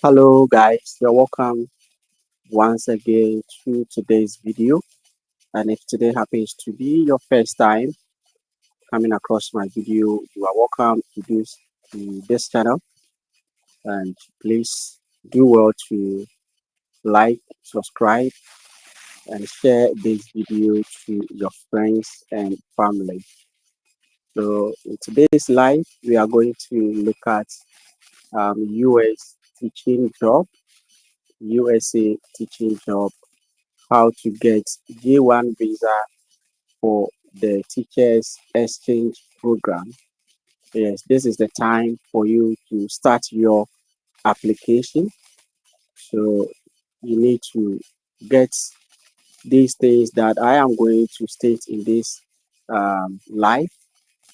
Hello guys, you're welcome once again to today's video. And if today happens to be your first time coming across my video, you are welcome to this channel, and please do well to like, subscribe, and share this video to your friends and family. So in today's live, we are going to look at US teaching job, USA teaching job, how to get J1 visa for the teachers exchange program. Yes, this is the time for you to start your application. So you need to get these things that I am going to state in this live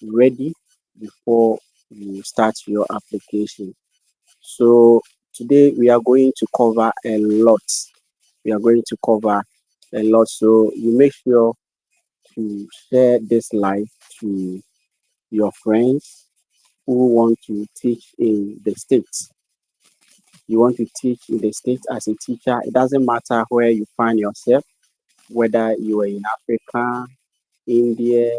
ready before you start your application. So today we are going to cover a lot. We are going to cover a lot. So you make sure to share this live to your friends who want to teach in the States. You want to teach in the States as a teacher. It doesn't matter where you find yourself, whether you are in Africa, India,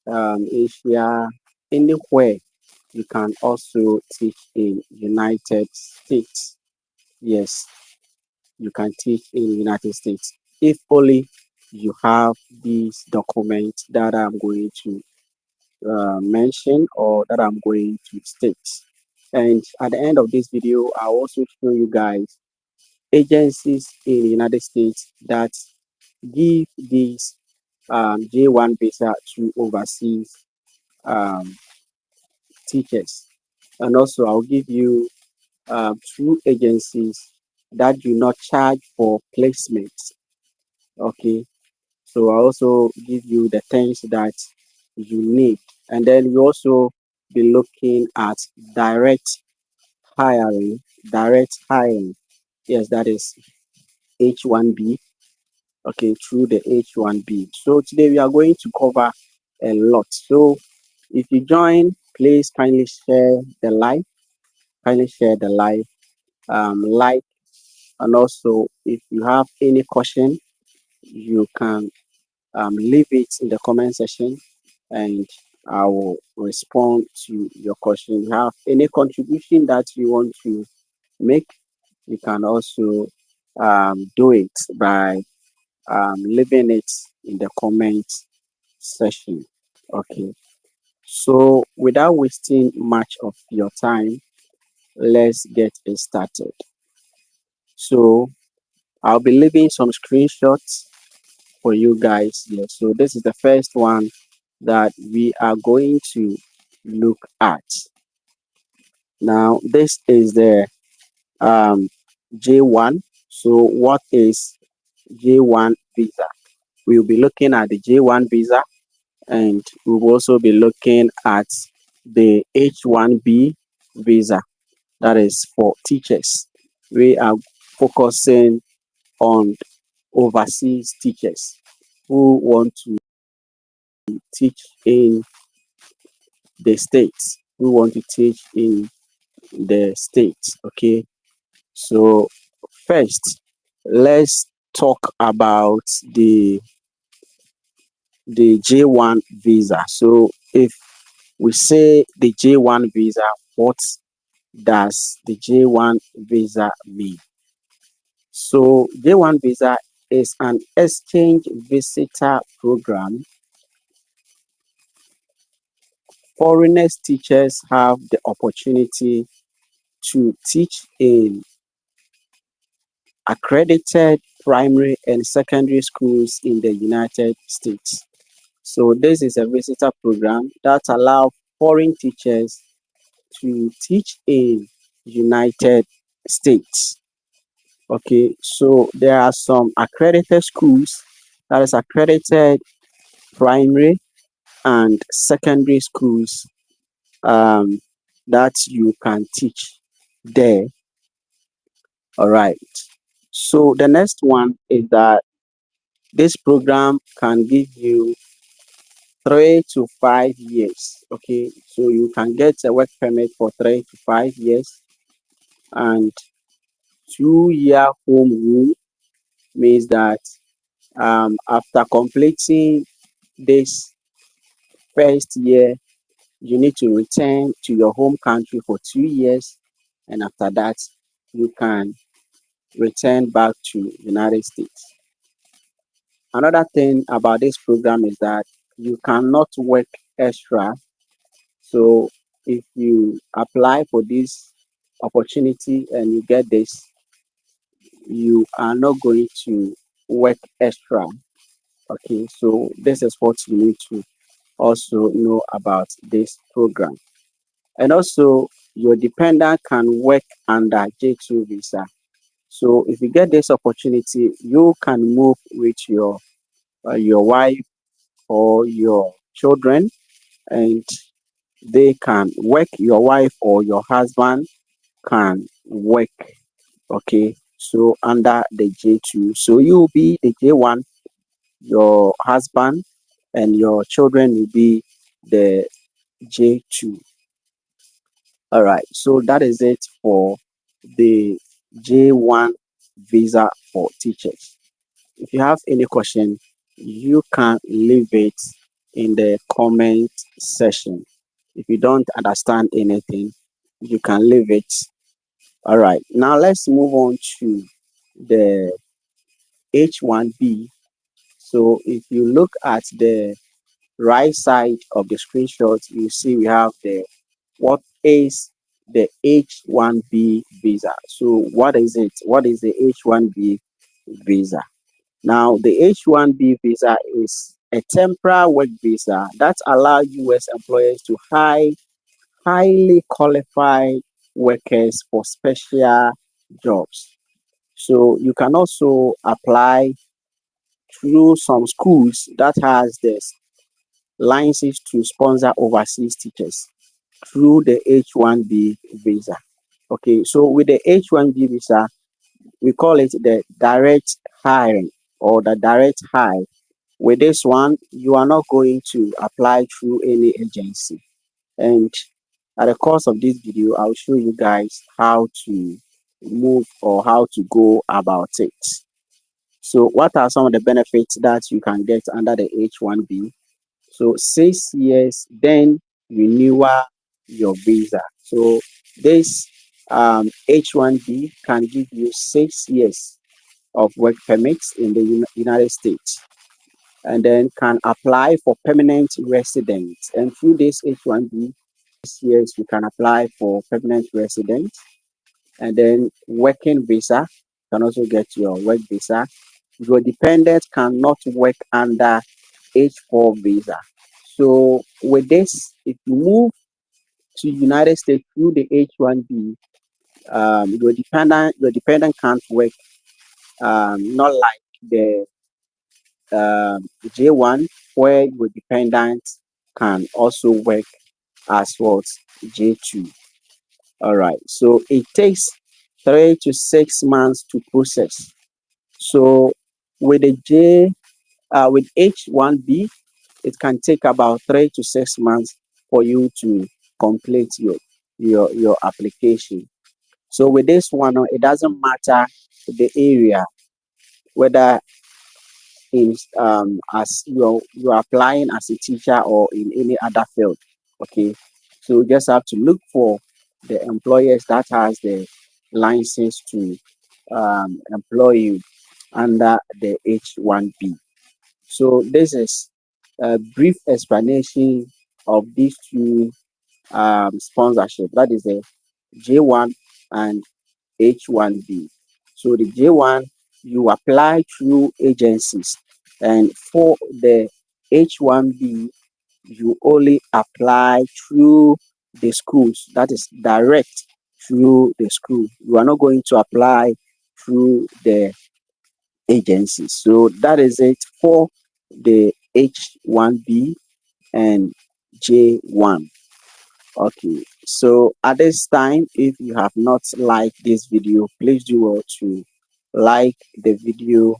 Asia, anywhere. You can also teach in United States. Yes, you can teach in United States if only you have these documents that I'm going to mention or that I'm going to state. And at the end of this video, I'll also show you guys agencies in the United States that give these J1 visa to overseas um, teachers. And also, I'll give you two agencies that do not charge for placements. Okay, so I also give you the things that you need, and then we also be looking at direct hiring. Direct hiring, yes, that is H1B. Okay, through the H1B. So today we are going to cover a lot. So if you join, please kindly share the live. Kindly share the live. Like, and also if you have any question, you can leave it in the comment section and I will respond to your question. You have any contribution that you want to make, you can also do it by leaving it in the comment section. Okay, so without wasting much of your time, let's get it started. So I'll be leaving some screenshots for you guys here. So this is the first one that we are going to look at. Now, this is the um, J1. So, what is J1 visa? We'll be looking at the J1 visa, and we'll also be looking at the H1B visa, that is for teachers. We are focusing on overseas teachers who want to teach in the states, who want to teach in the states. Okay, so first, let's talk about the J1 visa. So if we say the J1 visa, what does the J1 visa mean? So J1 visa is an exchange visitor program. Foreigners teachers have the opportunity to teach in accredited primary and secondary schools in the United States. So this is a visitor program that allows foreign teachers to teach in United States. Okay, so there are some accredited schools, that is accredited primary and secondary schools, um, that you can teach there. All right. So the next one is that this program can give you 3 to 5 years. Okay, so you can get a work permit for 3 to 5 years, and 2-year home rule means that after completing this first year, you need to return to your home country for 2 years, and after that, you can return back to United States. Another thing about this program is that you cannot work extra. So if you apply for this opportunity and you get this, you are not going to work extra. Okay, so this is what you need to also know about this program. And also, your dependent can work under J2 visa. So if you get this opportunity, you can move with your wife or your children, and they can work. Your wife or your husband can work. Okay, so under the J2, so you will be the J1, your husband and your children will be the J2. All right, so that is it for the J1 visa for teachers. If you have any question, you can leave it in the comment section. If you don't understand anything, you can leave it. All right, now let's move on to the H1B. So if you look at the right side of the screenshot, you see we have the what is the H1B visa. So what is it? What is the H1B visa? Now, the H1B visa is a temporary work visa that allows US employers to hire highly qualified workers for special jobs. So you can also apply through some schools that has this license to sponsor overseas teachers through the H1B visa. Okay, so with the H1B visa, we call it the direct hiring or the direct hire. With this one, you are not going to apply through any agency. And at the course of this video, I'll show you guys how to move or how to go about it. So what are some of the benefits that you can get under the H1B? So 6 years, then renewal your visa. So this H1B can give you 6 years of work permits in the United States, and then can apply for permanent residence. And through this H1B, 6 years you can apply for permanent residence, and then working visa. You can also get your work visa. Your dependent cannot work under H4 visa. So with this, if you move to United States through the H1B, your dependent can't work. Not like the J1, where your dependent can also work as what J2. All right. So it takes 3 to 6 months to process. So with the with H1B, it can take about 3 to 6 months for you to complete your application. So with this one, it doesn't matter the area, whether in as you're applying as a teacher or in any other field. Okay, so you just have to look for the employers that has the license to employ you under the H1B. So this is a brief explanation of these two sponsorship. That is the J1 and H1B. So the J1, you apply through agencies, and for the H1B, you only apply through the schools. That is direct through the school. You are not going to apply through the agencies. So that is it for the H1B and J1. Okay, so at this time, if you have not liked this video, please do well to like the video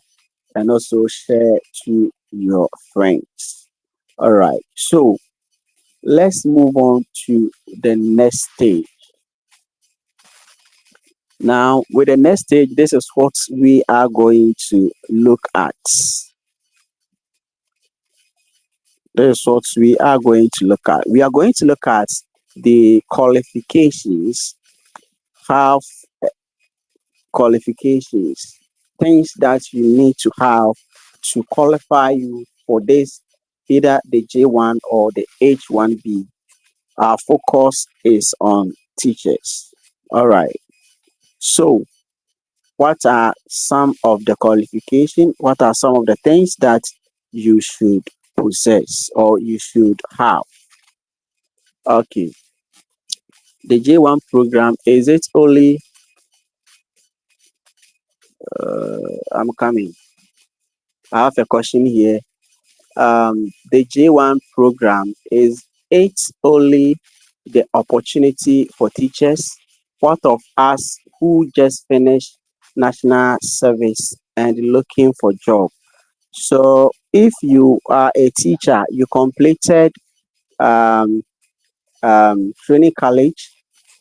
and also share to your friends. All right, so let's move on to the next stage. Now, with the next stage, this is what we are going to look at. This is what we are going to look at. We are going to look at the qualifications, have qualifications, things that you need to have to qualify you for this, either the J1 or the H1B. Our focus is on teachers. All right. So, what are some of the qualifications? What are some of the things that you should possess or you should have? Okay. The J1 program, is it only, I'm coming. I have a question here. The J1 program, is it only the opportunity for teachers? What of us who just finished national service and looking for job? So if you are a teacher, you completed um, training college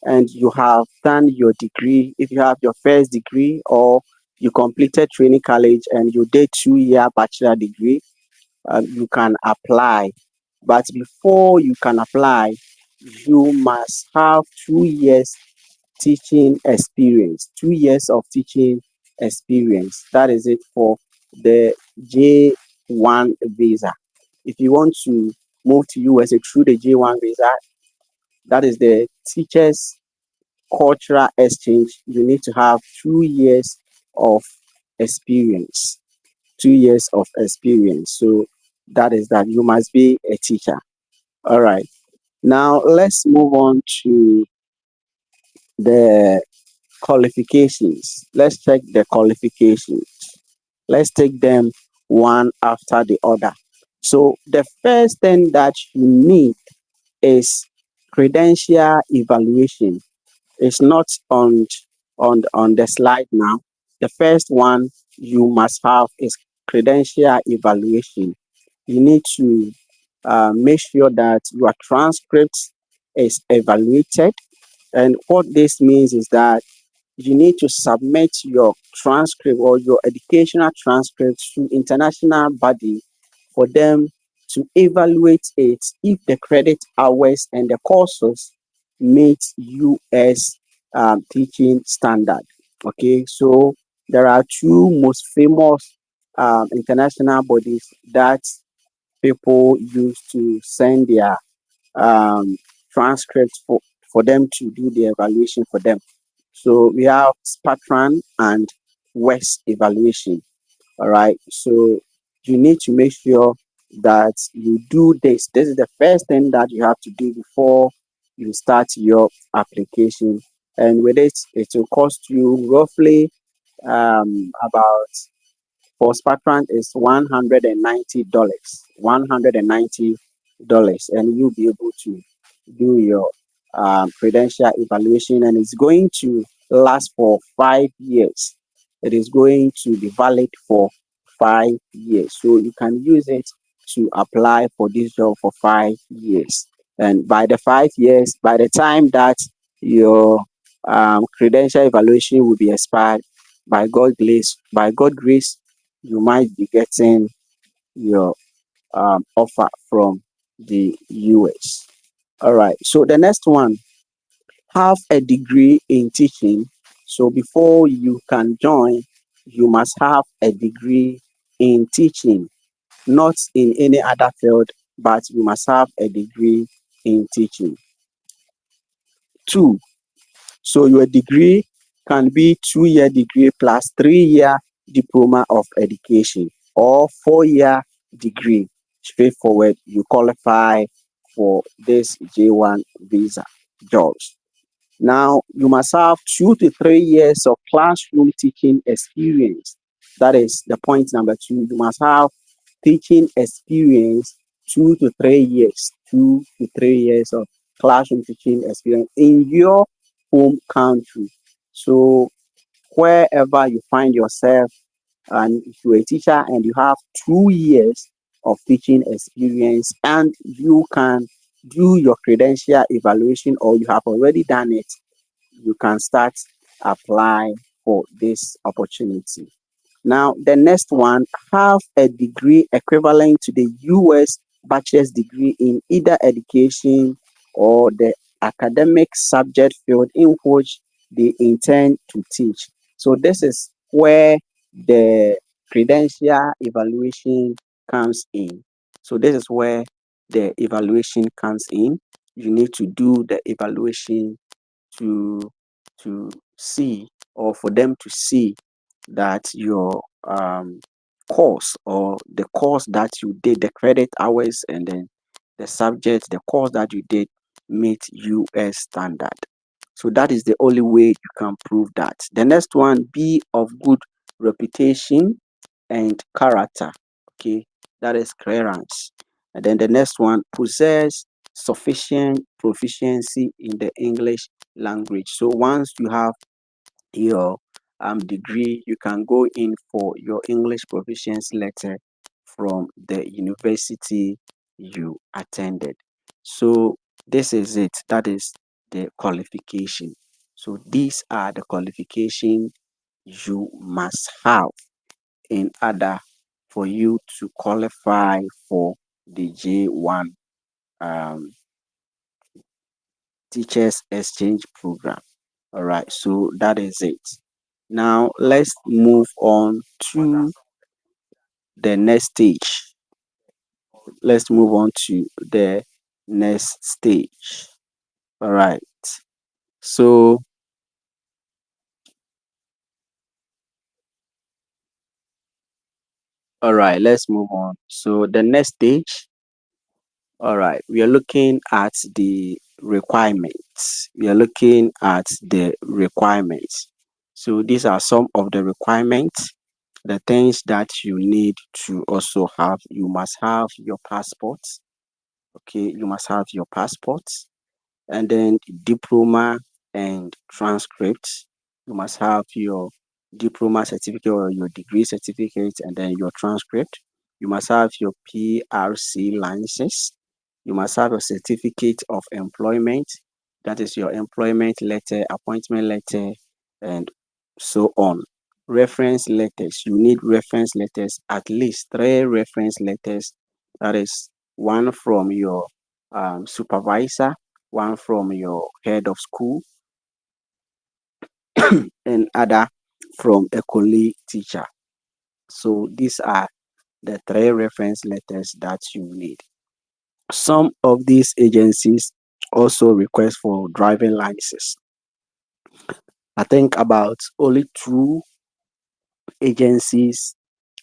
and you have done your degree, if you have your first degree or you completed training college and you did 2-year bachelor degree, you can apply. But before you can apply, you must have 2 years teaching experience, 2 years of teaching experience. That is it for the J1 visa. If you want to move to USA through the J1 visa, that is the teachers cultural exchange, you need to have 2 years of experience. 2 years of experience. So that is that you must be a teacher. All right. Now let's move on to the qualifications. Let's check the qualifications. Let's take them one after the other. So the first thing that you need is credential evaluation. It's not on the slide now. The first one you must have is credential evaluation. You need to make sure that your transcript is evaluated. And what this means is that you need to submit your transcript or your educational transcript to international body for them to evaluate it if the credit hours and the courses meet US teaching standard. Okay, so there are two most famous international bodies that people use to send their um, transcripts for them to do the evaluation for them. So we have Spatran and West evaluation. All right. So you need to make sure that you do this. This is the first thing that you have to do before you start your application. And with it, it will cost you roughly about for Sparkrank is $190. $190, and you'll be able to do your credential evaluation, and it's going to last for 5 years. It is going to be valid for 5 years, so you can use it to apply for this job for 5 years. And by the 5 years, by the time that your credential evaluation will be expired, by God grace, you might be getting your offer from the US. All right. So the next one, have a degree in teaching. So before you can join, you must have a degree in teaching, not in any other field, but you must have a degree in teaching. Two, so your degree can be 2-year degree plus 3-year diploma of education or 4-year degree. Straightforward, you qualify for this J1 visa jobs. Now, you must have 2 to 3 years of classroom teaching experience. That is the point number two. You must have teaching experience 2 to 3 years, 2 to 3 years of classroom teaching experience in your home country. So, wherever you find yourself, and if you're a teacher and you have 2 years of teaching experience and you can do your credential evaluation or you have already done it, you can start apply for this opportunity. Now, the next one, have a degree equivalent to the US bachelor's degree in either education or the academic subject field in which they intend to teach. So, this is where the credential evaluation comes in. So, this is where the evaluation comes in. You need to do the evaluation to see, or for them to see that your course, or the course that you did, the credit hours, and then the subject, the course that you did meet US standard. So that is the only way you can prove that. The next one, be of good reputation and character. Okay, that is clearance. And then the next one, possess sufficient proficiency in the English language. So once you have your degree, you can go in for your English proficiency letter from the university you attended. So this is it. That is the qualification. So these are the qualification you must have in order for you to qualify for the J1 um, Teachers Exchange Program. All right, so that is it. Now let's move on to the next stage. Let's move on to the next stage. All right. So, all right, let's move on. So, the next stage, all right, we are looking at the requirements. We are looking at the requirements. So, these are some of the requirements, the things that you need to also have. You must have your passport. Okay, you must have your passport, and then diploma and transcript. You must have your diploma certificate or your degree certificate, and then your transcript. You must have your PRC license. You must have a certificate of employment. That is your employment letter, appointment letter, and so on. Reference letters. You need reference letters, at least three reference letters. That is one from your supervisor, one from your head of school, and other from a colleague teacher. So these are the three reference letters that you need. Some of these agencies also request for driving license. I think about only two agencies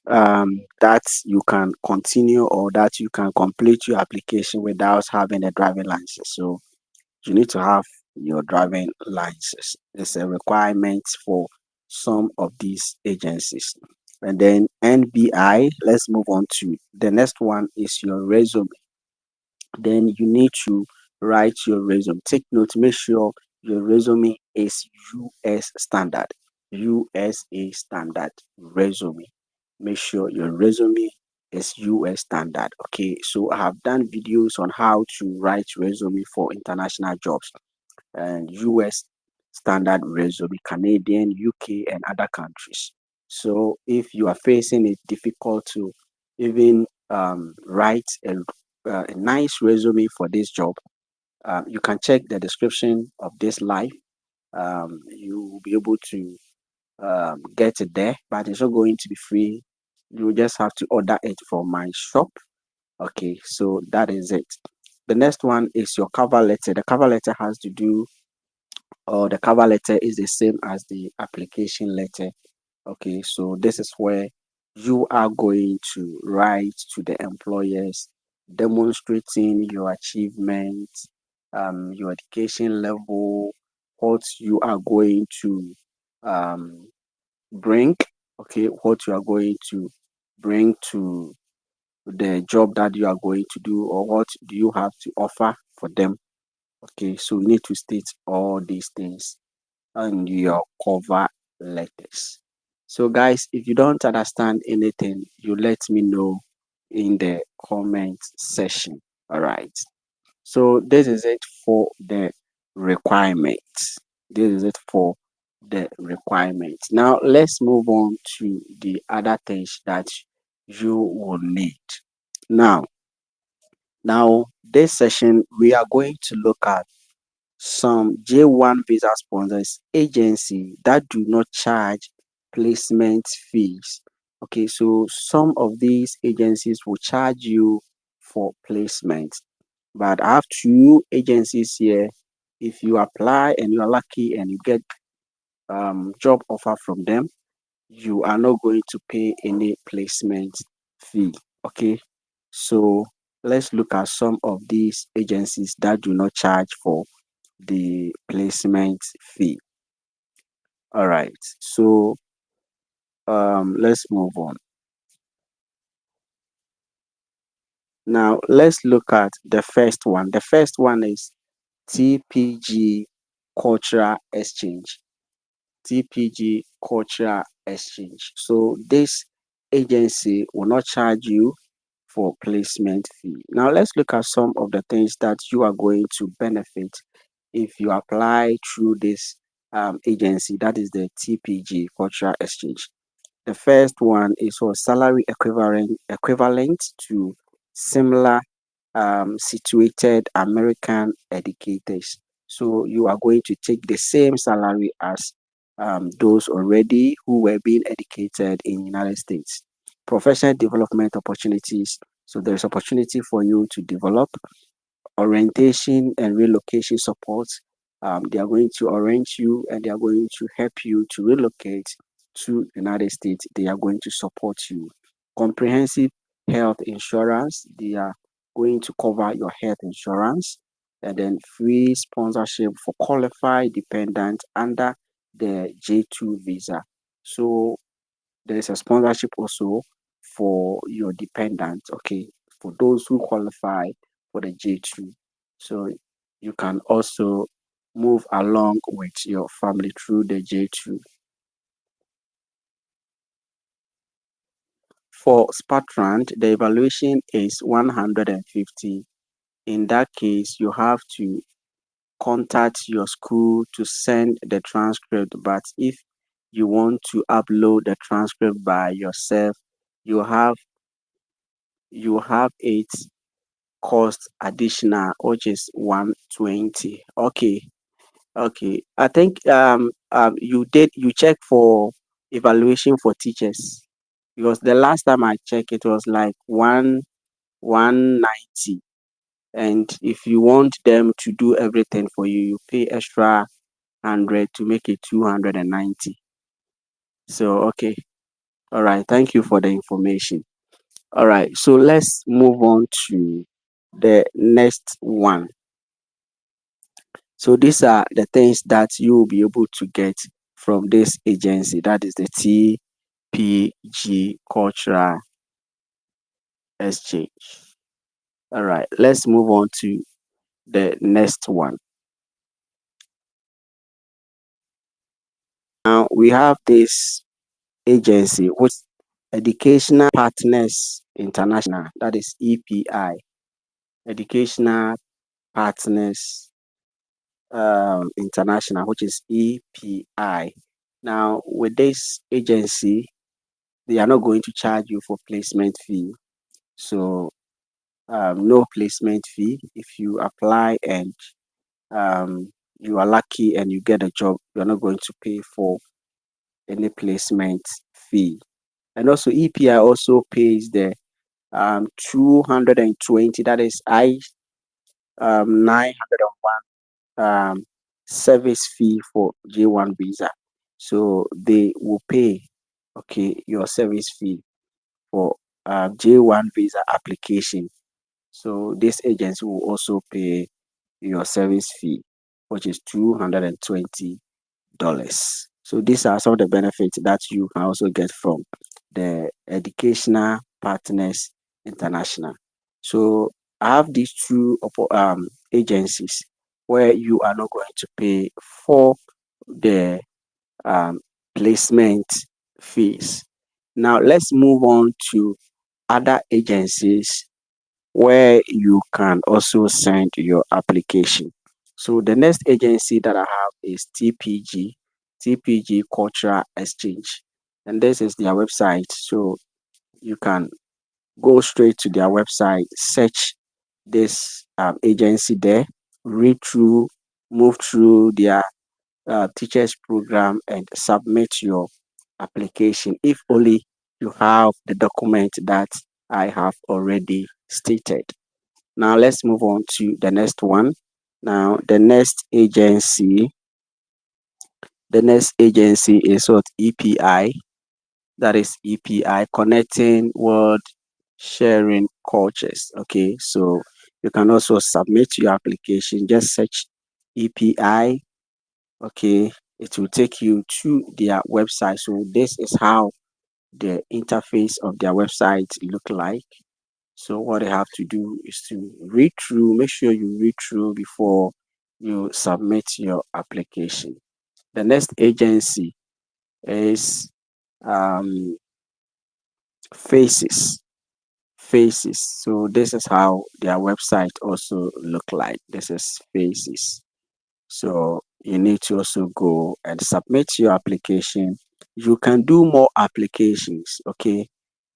that you can continue, or that you can complete your application without having a driving license. So you need to have your driving license. It's a requirement for some of these agencies. And then NBI, let's move on to the next one, is your resume. Then you need to write your resume. Take note, make sure your resume is US standard, USA standard resume. Make sure your resume is US standard. Okay, so I have done videos on how to write resume for international jobs and US standard resume, Canadian, UK, and other countries. So if you are facing it difficult to even write a nice resume for this job, you can check the description of this live. You will be able to get it there, but it's not going to be free. You just have to order it from my shop. Okay, so that is it. The next one is your cover letter. The cover letter has to do, or the cover letter is the same as the application letter. Okay, so this is where you are going to write to the employers demonstrating your achievements, your education level, what you are going to um, bring, okay, what you are going to bring to the job that you are going to do, or what do you have to offer for them. Okay, so you need to state all these things on your cover letters. So, guys, if you don't understand anything, you let me know in the comment section. All right. So, this is it for the requirements. This is it for the requirements. Now let's move on to the other things that you will need. Now, now this session we are going to look at some J1 visa sponsors agency that do not charge placement fees. Okay, so some of these agencies will charge you for placement, but I have two agencies here. If you apply and you are lucky and you get job offer from them, you are not going to pay any placement fee. Okay, so let's look at some of these agencies that do not charge for the placement fee. All right, so let's move on. Now let's look at the first one. The first one is TPG Cultural Exchange. TPG Cultural Exchange. So this agency will not charge you for placement fee. Now let's look at some of the things that you are going to benefit if you apply through this agency, that is the TPG Cultural Exchange. The first one is for salary equivalent to similar situated American educators. So you are going to take the same salary as those already who were being educated in United States. Professional development opportunities. So there's opportunity for you to develop orientation and relocation support. They are going to arrange you and they are going to help you to relocate to United States. They are going to support you. Comprehensive health insurance. They are going to cover your health insurance, and then free sponsorship for qualified dependents under the J2 visa. So there is a sponsorship also for your dependents, okay, for those who qualify for the J2. So you can also move along with your family through the J2. For Spartrand, the evaluation is 150. In that case, you have to contact your school to send the transcript. But if you want to upload the transcript by yourself, you have it cost additional, which is 120. Okay, okay. I think you checked for evaluation for teachers, because the last time I checked it was like 190. And if you want them to do everything for you, you pay extra 100 to make it 290. So okay. All right. Thank you for the information. All right. So let's move on to the next one. So these are the things that you will be able to get from this agency. That is the TPG Cultural Exchange. All right. Let's move on to the next one. Now we have this agency, which Educational Partners International. That is EPI. Educational Partners International, which is EPI. Now, with this agency, they are not going to charge you for placement fee. So, no placement fee. If you apply and you are lucky and you get a job, you're not going to pay for any placement fee. And also, EPI also pays the 220, that is 901 service fee for J1 visa. So they will pay, okay, your service fee for J1 visa application. So this agency will also pay your service fee, which is $220. So these are some of the benefits that you can also get from the Educational Partners International. So I have these two agencies where you are not going to pay for the um, placement fees. Now let's move on to other agencies where you can also send your application. So the next agency that I have is TPG. TPG Cultural Exchange. And this is their website. So you can go straight to their website, search this agency there, read through, move through their teachers program, and submit your application if only you have the document that I have already stated. Now let's move on to the next one. Now the next agency is what EPI. That is EPI, Connecting World Sharing Cultures. Okay, so you can also submit your application. Just search EPI. Okay, it will take you to their website. So this is how the interface of their website look like. So what you have to do is to read through, make sure you read through before you submit your application. The next agency is um, Faces. Faces. So this is how their website also look like. This is Faces. So you need to also go and submit your application. You can do more applications, okay?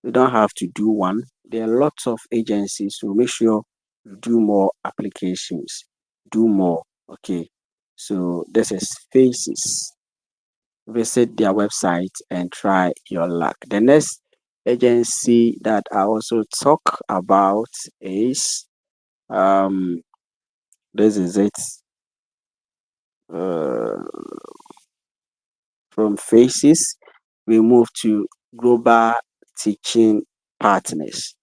You don't have to do one. There are lots of agencies, so make sure you do more applications. Do more, okay? So this is Faces. Visit their website and try your luck. The next agency that I also talk about is um this is it. Uh, from Faces, we move to Global Teaching Partners.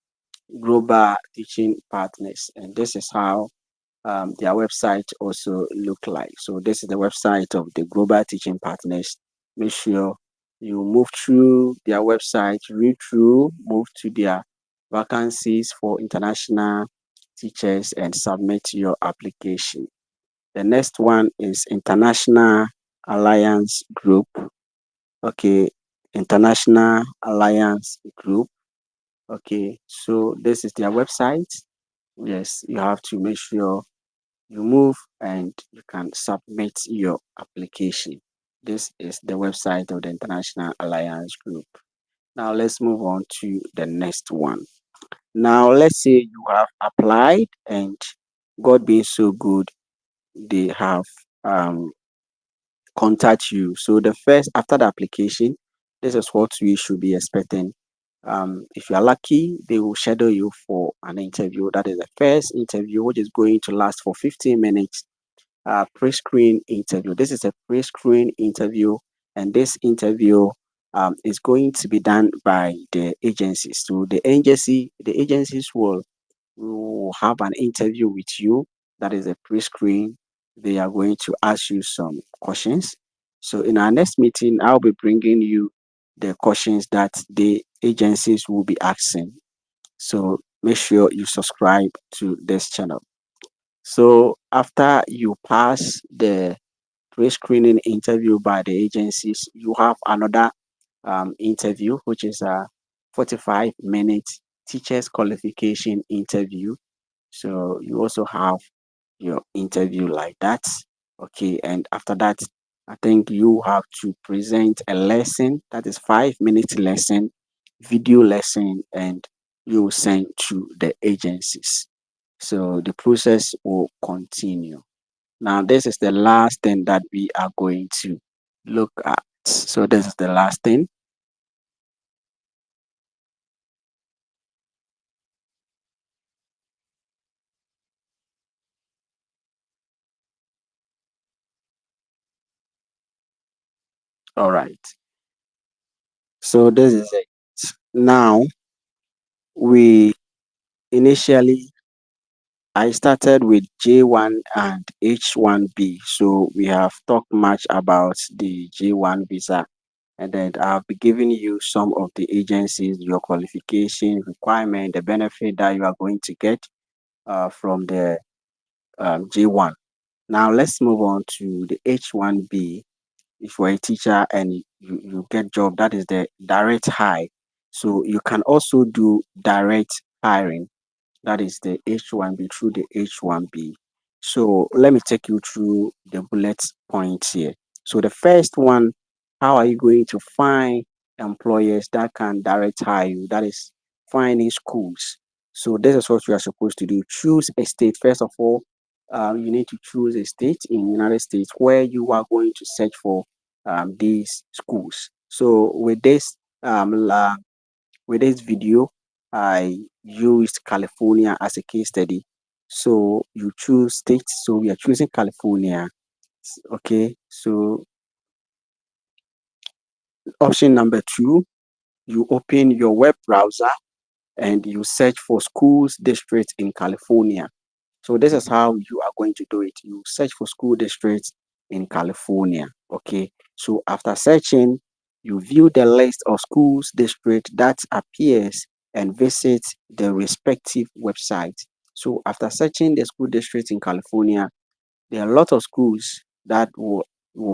Global Teaching Partners, and this is how their website also look like. So this is the website of the Global Teaching Partners. Make sure you move through their website, read through, move to their vacancies for international teachers, and submit your application. The next one is International Alliance Group. Okay, International Alliance Group. Okay, so this is their website. Yes, you have to make sure you move and you can submit your application. This is the website of the International Alliance Group. Now let's move on to the next one. Now let's say you have applied and God being so good, they have um contact you. So the first after the application, this is what we should be expecting. If you are lucky, they will schedule you for an interview. That is the first interview, which is going to last for 15 minutes. Pre-screen interview. This is a pre-screen interview, and this interview is going to be done by the agencies. So the agencies will have an interview with you. That is a pre-screen. They are going to ask you some questions. So in our next meeting, I'll be bringing you the questions that the agencies will be asking. So make sure you subscribe to this channel. So after you pass the pre-screening interview by the agencies, you have another interview, which is a 45-minute teachers qualification interview. So you also have your interview like that. Okay, and after that, I think you have to present a lesson that is 5 minute lesson, video lesson, and you send to the agencies. So the process will continue. Now, this is the last thing that we are going to look at. So this is the last thing. All right. So this is it. Now, we initially I started with J1 and H1B. So we have talked much about the J1 visa, and then I've been giving you some of the agencies, your qualification requirement, the benefit that you are going to get from the J1. Now let's move on to the H1B. If you're a teacher and you get job, that is the direct hire. So you can also do direct hiring. That is the H1B through the H1B. So let me take you through the bullet points here. So the first one, how are you going to find employers that can direct hire you? That is finding schools. So this is what you are supposed to do. Choose a state. First of all, you need to choose a state in United States where you are going to search for these schools. So with this video, I used California as a case study. So you choose states. So we are choosing California. Okay. So option number two, you open your web browser and you search for schools districts in California. So this is how you are going to do it. You search for school districts in California. Okay. So after searching, you view the list of schools district that appears and visit the respective website. So after searching the school districts in California, there are a lot of schools that will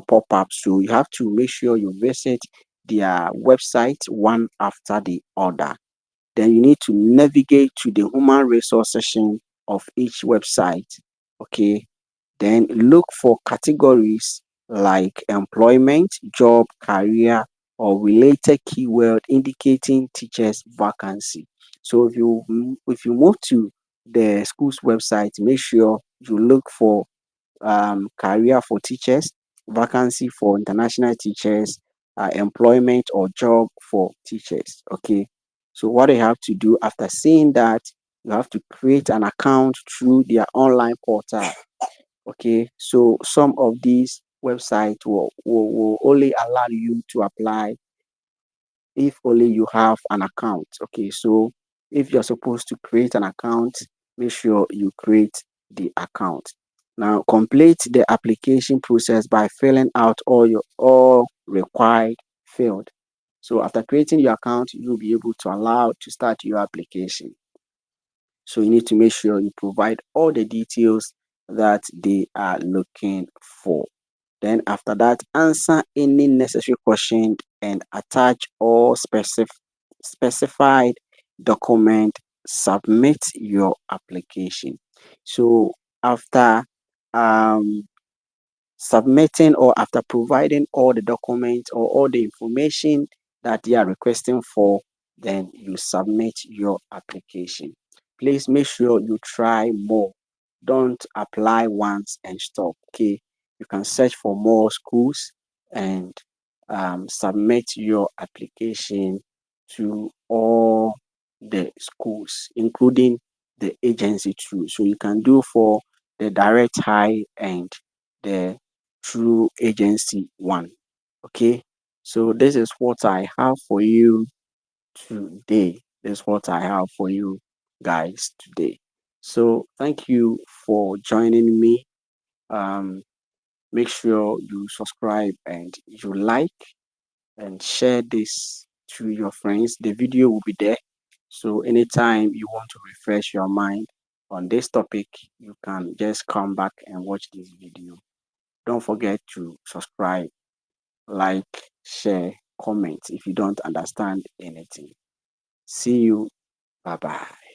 pop up. So you have to make sure you visit their website one after the other. Then you need to navigate to the human resource section of each website. Okay. Then look for categories like employment, job, career, or related keyword indicating teachers vacancy. So if you move to the school's website, make sure you look for career for teachers, vacancy for international teachers, employment or job for teachers. Okay. So what you have to do after seeing that, you have to create an account through their online portal. Okay. So some of these websites will only allow you to apply if only you have an account. Okay, so if you're supposed to create an account, make sure you create the account. Now complete the application process by filling out all required field. So after creating your account, you'll be able to allow to start your application. So you need to make sure you provide all the details that they are looking for. Then after that, answer any necessary question and attach all specified document. Submit your application. So after um, submitting or after providing all the documents or all the information that they are requesting for, then you submit your application. Please make sure you try more. Don't apply once and stop. Okay, you can search for more schools and submit your application to all the schools, including the agency too. So you can do for the direct hire and the through agency one. Okay, so this is what I have for you today. This is what I have for you guys today. So thank you for joining me. Um, make sure you subscribe and you like and share this to your friends. The video will be there. So anytime you want to refresh your mind on this topic, you can just come back and watch this video. Don't forget to subscribe, like, share, comment if you don't understand anything. See you. Bye bye.